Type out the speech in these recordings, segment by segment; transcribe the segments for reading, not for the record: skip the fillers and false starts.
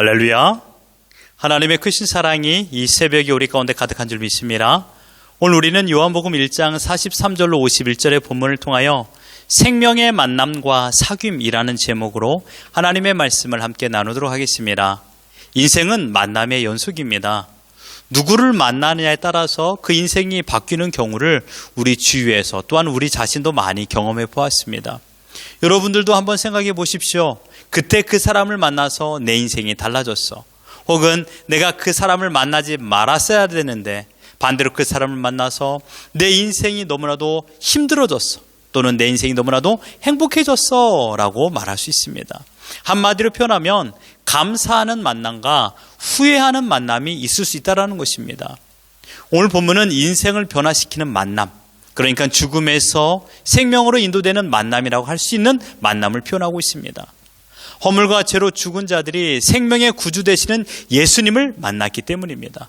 할렐루야. 하나님의 크신 사랑이 이 새벽에 우리 가운데 가득한 줄 믿습니다. 오늘 우리는 요한복음 1장 43절로 51절의 본문을 통하여 생명의 만남과 사귐이라는 제목으로 하나님의 말씀을 함께 나누도록 하겠습니다. 인생은 만남의 연속입니다. 누구를 만나느냐에 따라서 그 인생이 바뀌는 경우를 우리 주위에서 또한 우리 자신도 많이 경험해 보았습니다. 여러분들도 한번 생각해 보십시오. 그때 그 사람을 만나서 내 인생이 달라졌어. 혹은 내가 그 사람을 만나지 말았어야 되는데 반대로 그 사람을 만나서 내 인생이 너무나도 힘들어졌어. 또는 내 인생이 너무나도 행복해졌어 라고 말할 수 있습니다. 한마디로 표현하면 감사하는 만남과 후회하는 만남이 있을 수 있다는 것입니다. 오늘 본문은 인생을 변화시키는 만남, 그러니까 죽음에서 생명으로 인도되는 만남이라고 할 수 있는 만남을 표현하고 있습니다. 허물과 죄로 죽은 자들이 생명의 구주 되시는 예수님을 만났기 때문입니다.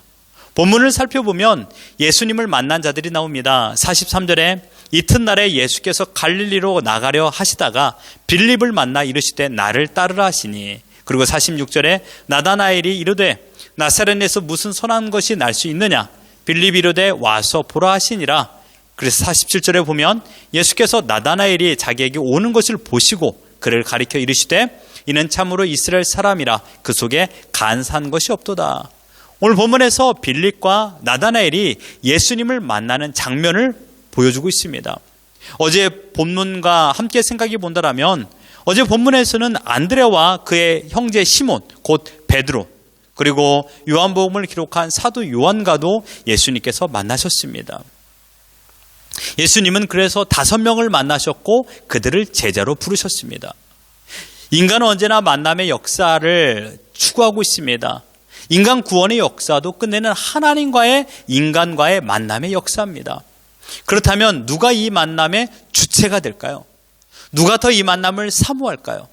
본문을 살펴보면 예수님을 만난 자들이 나옵니다. 43절에 이튿날에 예수께서 갈릴리로 나가려 하시다가 빌립을 만나 이르시되 나를 따르라 하시니, 그리고 46절에 나다나엘이 이르되 나사렛에서 무슨 선한 것이 날 수 있느냐, 빌립이 이르되 와서 보라 하시니라. 그래서 47절에 보면 예수께서 나다나엘이 자기에게 오는 것을 보시고 그를 가리켜 이르시되 이는 참으로 이스라엘 사람이라 그 속에 간사한 것이 없도다. 오늘 본문에서 빌립과 나다나엘이 예수님을 만나는 장면을 보여주고 있습니다. 어제 본문과 함께 생각해 본다면 어제 본문에서는 안드레와 그의 형제 시몬 곧 베드로, 그리고 요한복음을 기록한 사도 요한과도 예수님께서 만나셨습니다. 예수님은 그래서 5명을 만나셨고 그들을 제자로 부르셨습니다. 인간은 언제나 만남의 역사를 추구하고 있습니다. 인간 구원의 역사도 끝내는 하나님과의 인간과의 만남의 역사입니다. 그렇다면 누가 이 만남의 주체가 될까요? 누가 더 이 만남을 사모할까요?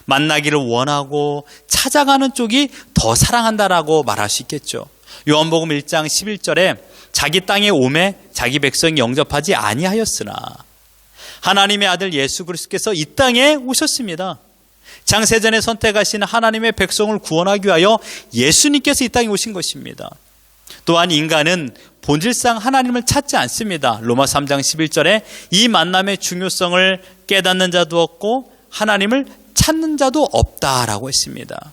만나기를 원하고 찾아가는 쪽이 더 사랑한다라고 말할 수 있겠죠. 요한복음 1장 11절에 자기 땅에 오매 자기 백성이 영접하지 아니하였으나 하나님의 아들 예수 그리스도께서 이 땅에 오셨습니다. 장세전에 선택하신 하나님의 백성을 구원하기 위하여 예수님께서 이 땅에 오신 것입니다. 또한 인간은 본질상 하나님을 찾지 않습니다. 로마 3장 11절에 이 만남의 중요성을 깨닫는 자도 없고 하나님을 찾는 자도 없다라고 했습니다.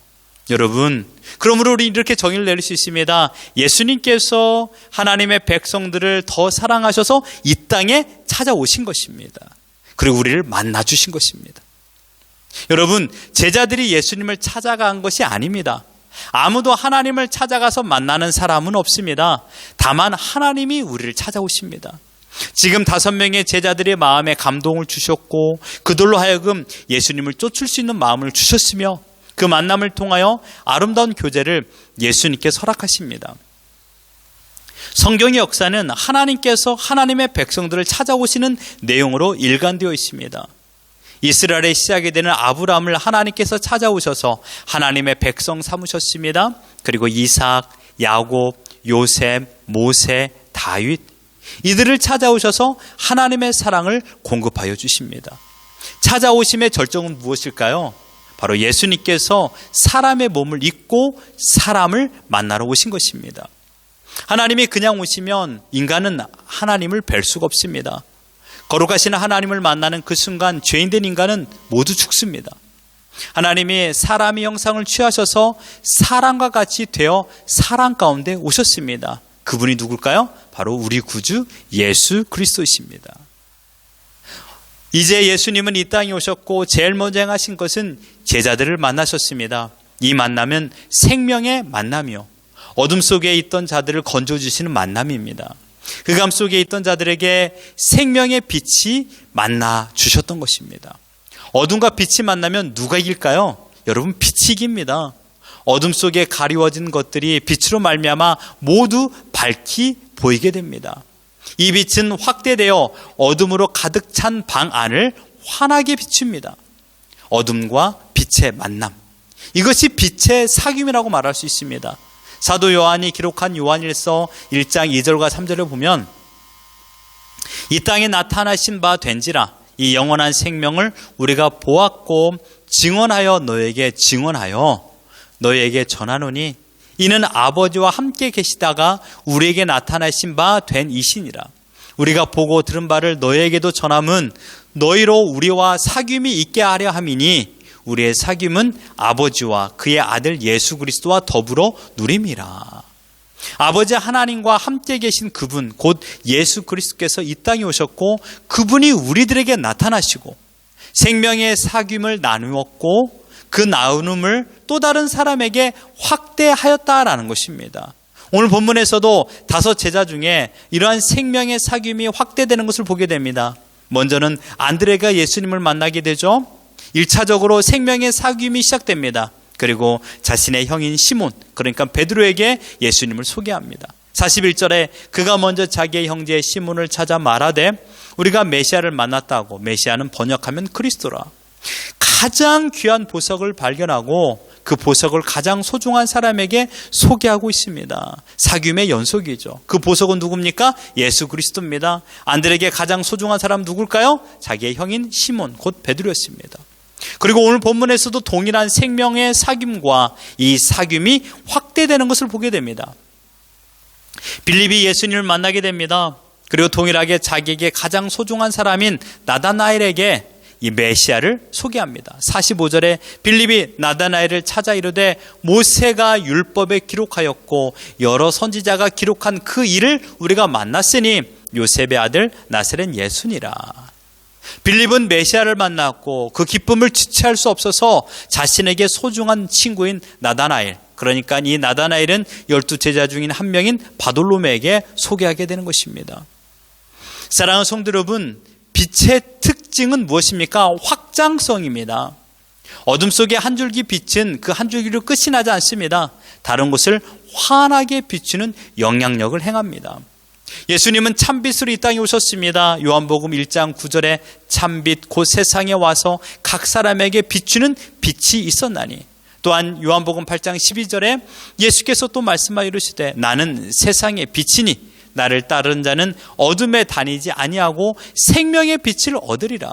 여러분, 그러므로 우리 이렇게 정의를 내릴 수 있습니다. 예수님께서 하나님의 백성들을 더 사랑하셔서 이 땅에 찾아오신 것입니다. 그리고 우리를 만나 주신 것입니다. 여러분, 제자들이 예수님을 찾아간 것이 아닙니다. 아무도 하나님을 찾아가서 만나는 사람은 없습니다. 다만 하나님이 우리를 찾아오십니다. 지금 5명의 제자들의 마음에 감동을 주셨고 그들로 하여금 예수님을 쫓을 수 있는 마음을 주셨으며 그 만남을 통하여 아름다운 교제를 예수님께서 허락하십니다. 성경의 역사는 하나님께서 하나님의 백성들을 찾아오시는 내용으로 일관되어 있습니다. 이스라엘의 시작이 되는 아브라함을 하나님께서 찾아오셔서 하나님의 백성 삼으셨습니다. 그리고 이삭, 야곱, 요셉, 모세, 다윗, 이들을 찾아오셔서 하나님의 사랑을 공급하여 주십니다. 찾아오심의 절정은 무엇일까요? 바로 예수님께서 사람의 몸을 입고 사람을 만나러 오신 것입니다. 하나님이 그냥 오시면 인간은 하나님을 뵐 수가 없습니다. 거룩하신 하나님을 만나는 그 순간 죄인된 인간은 모두 죽습니다. 하나님이 사람의 형상을 취하셔서 사람과 같이 되어 사람 가운데 오셨습니다. 그분이 누굴까요? 바로 우리 구주 예수 그리스도이십니다. 이제 예수님은 이 땅에 오셨고 제일 먼저 행하신 것은 제자들을 만나셨습니다. 이 만남은 생명의 만남이요, 어둠 속에 있던 자들을 건져주시는 만남입니다. 흑암 속에 있던 자들에게 생명의 빛이 만나 주셨던 것입니다. 어둠과 빛이 만나면 누가 이길까요? 여러분, 빛이 이깁니다. 어둠 속에 가리워진 것들이 빛으로 말미암아 모두 밝히 보이게 됩니다. 이 빛은 확대되어 어둠으로 가득 찬 방 안을 환하게 비춥니다. 어둠과 빛의 만남, 이것이 빛의 사귐이라고 말할 수 있습니다. 사도 요한이 기록한 요한일서 1장 2절과 3절을 보면 이 땅에 나타나신 바 된지라 이 영원한 생명을 우리가 보았고 증언하여 너에게 증언하여 너희에게 전하노니 이는 아버지와 함께 계시다가 우리에게 나타나신 바 된 이시니라. 우리가 보고 들은 바를 너희에게도 전함은 너희로 우리와 사귐이 있게 하려 함이니 우리의 사귐은 아버지와 그의 아들 예수 그리스도와 더불어 누림이라. 아버지 하나님과 함께 계신 그분 곧 예수 그리스도께서 이 땅에 오셨고 그분이 우리들에게 나타나시고 생명의 사귐을 나누었고 그 나눔을 또 다른 사람에게 확대하였다라는 것입니다. 오늘 본문에서도 5 제자 중에 이러한 생명의 사귐이 확대되는 것을 보게 됩니다. 먼저는 안드레가 예수님을 만나게 되죠. 1차적으로 생명의 사귐이 시작됩니다. 그리고 자신의 형인 시몬, 그러니까 베드로에게 예수님을 소개합니다. 41절에 그가 먼저 자기의 형제 시몬을 찾아 말하되 우리가 메시아를 만났다고. 메시아는 번역하면 그리스도라. 가장 귀한 보석을 발견하고 그 보석을 가장 소중한 사람에게 소개하고 있습니다. 사귐의 연속이죠. 그 보석은 누굽니까? 예수 그리스도입니다. 안드레에게 가장 소중한 사람 누굴까요? 자기의 형인 시몬, 곧 베드로였습니다. 그리고 오늘 본문에서도 동일한 생명의 사귐과 이 사귐이 확대되는 것을 보게 됩니다. 빌립이 예수님을 만나게 됩니다. 그리고 동일하게 자기에게 가장 소중한 사람인 나다나엘에게 이 메시아를 소개합니다. 45절에 빌립이 나다나엘을 찾아 이르되 모세가 율법에 기록하였고 여러 선지자가 기록한 그 일을 우리가 만났으니 요셉의 아들 나사렛 예수니라. 빌립은 메시아를 만났고 그 기쁨을 주체할 수 없어서 자신에게 소중한 친구인 나다나엘, 그러니까 이 나다나엘은 12제자 중인 한 명인 바돌로메에게 소개하게 되는 것입니다. 사랑하는 성도 여러분, 빛의 특징은 무엇입니까? 확장성입니다. 어둠 속의 한 줄기 빛은 그 한 줄기로 끝이 나지 않습니다. 다른 곳을 환하게 비추는 영향력을 행합니다. 예수님은 참빛으로 이 땅에 오셨습니다. 요한복음 1장 9절에 참빛 곧 세상에 와서 각 사람에게 비추는 빛이 있었나니. 또한 요한복음 8장 12절에 예수께서 또 말씀하여 이르시되 나는 세상의 빛이니 나를 따르는 자는 어둠에 다니지 아니하고 생명의 빛을 얻으리라.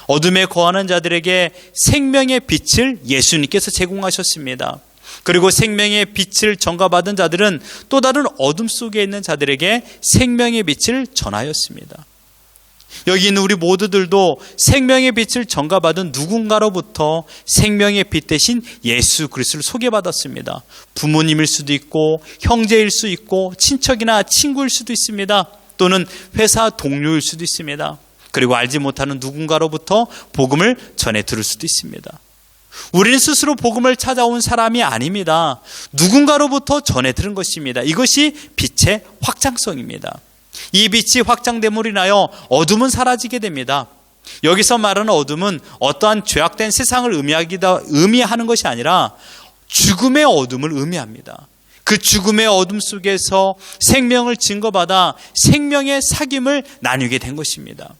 어둠에 거하는 자들에게 생명의 빛을 예수님께서 제공하셨습니다. 그리고 생명의 빛을 전가받은 자들은 또 다른 어둠 속에 있는 자들에게 생명의 빛을 전하였습니다. 여기 있는 우리 모두들도 생명의 빛을 전가받은 누군가로부터 생명의 빛 대신 예수 그리스도를 소개받았습니다. 부모님일 수도 있고 형제일 수 있고 친척이나 친구일 수도 있습니다. 또는 회사 동료일 수도 있습니다. 그리고 알지 못하는 누군가로부터 복음을 전해 들을 수도 있습니다. 우리는 스스로 복음을 찾아온 사람이 아닙니다. 누군가로부터 전해 들은 것입니다. 이것이 빛의 확장성입니다. 이 빛이 확장됨으로 인하여 어둠은 사라지게 됩니다. 여기서 말하는 어둠은 어떠한 죄악된 세상을 의미하는 것이 아니라 죽음의 어둠을 의미합니다. 그 죽음의 어둠 속에서 생명을 증거받아 생명의 사귐을 나누게 된 것입니다.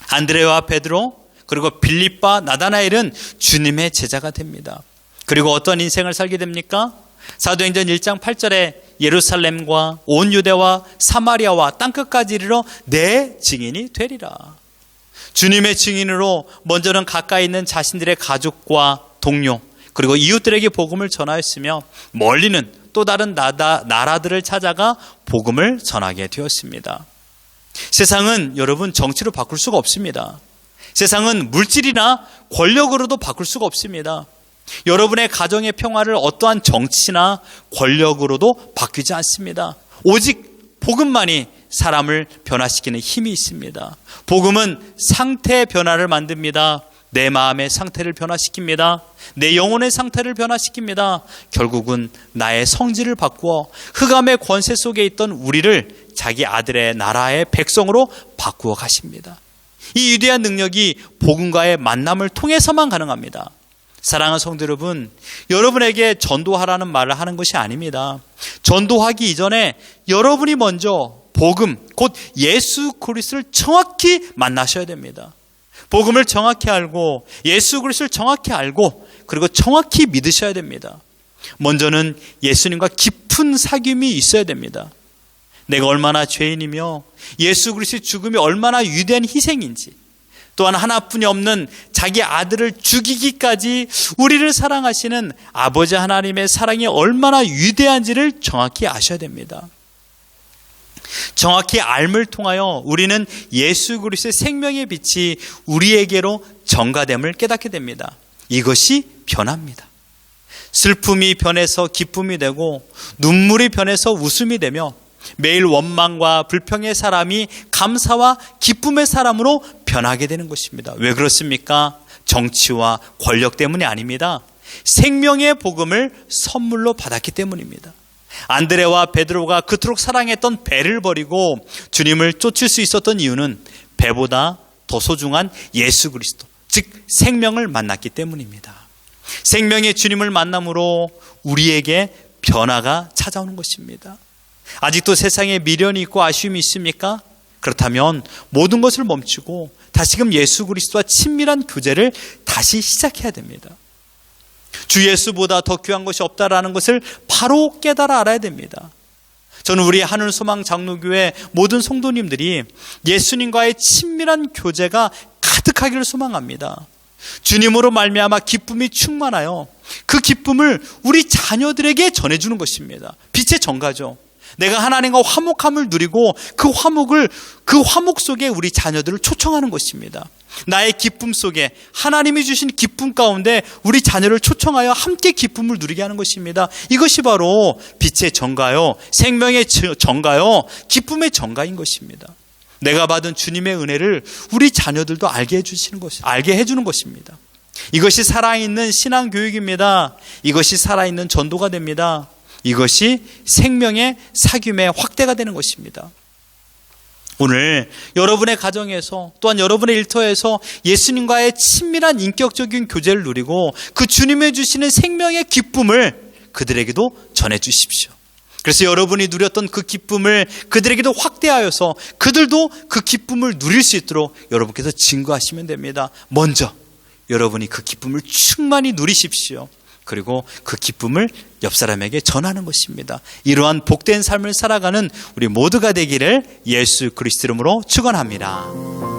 안드레와 베드로 그리고 빌립과 나다나엘은 주님의 제자가 됩니다. 그리고 어떤 인생을 살게 됩니까? 사도행전 1장 8절에 예루살렘과 온 유대와 사마리아와 땅끝까지 이르러 내 증인이 되리라. 주님의 증인으로 먼저는 가까이 있는 자신들의 가족과 동료 그리고 이웃들에게 복음을 전하였으며 멀리는 또 다른 나라들을 찾아가 복음을 전하게 되었습니다. 세상은 여러분 정치로 바꿀 수가 없습니다. 세상은 물질이나 권력으로도 바꿀 수가 없습니다. 여러분의 가정의 평화를 어떠한 정치나 권력으로도 바뀌지 않습니다. 오직 복음만이 사람을 변화시키는 힘이 있습니다. 복음은 상태 변화를 만듭니다. 내 마음의 상태를 변화시킵니다. 내 영혼의 상태를 변화시킵니다. 결국은 나의 성질을 바꾸어 흑암의 권세 속에 있던 우리를 자기 아들의 나라의 백성으로 바꾸어 가십니다. 이 위대한 능력이 복음과의 만남을 통해서만 가능합니다. 사랑하는 성도 여러분, 여러분에게 전도하라는 말을 하는 것이 아닙니다. 전도하기 이전에 여러분이 먼저 복음, 곧 예수 그리스도를 정확히 만나셔야 됩니다. 복음을 정확히 알고 예수 그리스도를 정확히 알고 그리고 정확히 믿으셔야 됩니다. 먼저는 예수님과 깊은 사귐이 있어야 됩니다. 내가 얼마나 죄인이며 예수 그리스도의 죽음이 얼마나 위대한 희생인지, 또한 하나뿐이 없는 자기 아들을 죽이기까지 우리를 사랑하시는 아버지 하나님의 사랑이 얼마나 위대한지를 정확히 아셔야 됩니다. 정확히 알을 통하여 우리는 예수 그리스도의 생명의 빛이 우리에게로 전가됨을 깨닫게 됩니다. 이것이 변화입니다. 슬픔이 변해서 기쁨이 되고 눈물이 변해서 웃음이 되며 매일 원망과 불평의 사람이 감사와 기쁨의 사람으로 변하게 되는 것입니다. 왜 그렇습니까? 정치와 권력 때문이 아닙니다. 생명의 복음을 선물로 받았기 때문입니다. 안드레와 베드로가 그토록 사랑했던 배를 버리고 주님을 쫓을 수 있었던 이유는 배보다 더 소중한 예수 그리스도, 즉 생명을 만났기 때문입니다. 생명의 주님을 만남으로 우리에게 변화가 찾아오는 것입니다. 아직도 세상에 미련이 있고 아쉬움이 있습니까? 그렇다면 모든 것을 멈추고 다시금 예수 그리스도와 친밀한 교제를 다시 시작해야 됩니다. 주 예수보다 더 귀한 것이 없다라는 것을 바로 깨달아 알아야 됩니다. 저는 우리 하늘소망 장로교회 모든 성도님들이 예수님과의 친밀한 교제가 가득하기를 소망합니다. 주님으로 말미암아 기쁨이 충만하여 그 기쁨을 우리 자녀들에게 전해주는 것입니다. 빛의 전가죠. 내가 하나님과 화목함을 누리고 그 화목 속에 우리 자녀들을 초청하는 것입니다. 나의 기쁨 속에 하나님이 주신 기쁨 가운데 우리 자녀를 초청하여 함께 기쁨을 누리게 하는 것입니다. 이것이 바로 빛의 전가요, 생명의 전가요, 기쁨의 전가인 것입니다. 내가 받은 주님의 은혜를 우리 자녀들도 알게 해주는 것입니다. 이것이 살아있는 신앙교육입니다. 이것이 살아있는 전도가 됩니다. 이것이 생명의 사귐의 확대가 되는 것입니다. 오늘 여러분의 가정에서 또한 여러분의 일터에서 예수님과의 친밀한 인격적인 교제를 누리고 그 주님이 주시는 생명의 기쁨을 그들에게도 전해 주십시오. 그래서 여러분이 누렸던 그 기쁨을 그들에게도 확대하여서 그들도 그 기쁨을 누릴 수 있도록 여러분께서 증거하시면 됩니다. 먼저 여러분이 그 기쁨을 충만히 누리십시오. 그리고 그 기쁨을 옆 사람에게 전하는 것입니다. 이러한 복된 삶을 살아가는 우리 모두가 되기를 예수 그리스도 이름으로 축원합니다.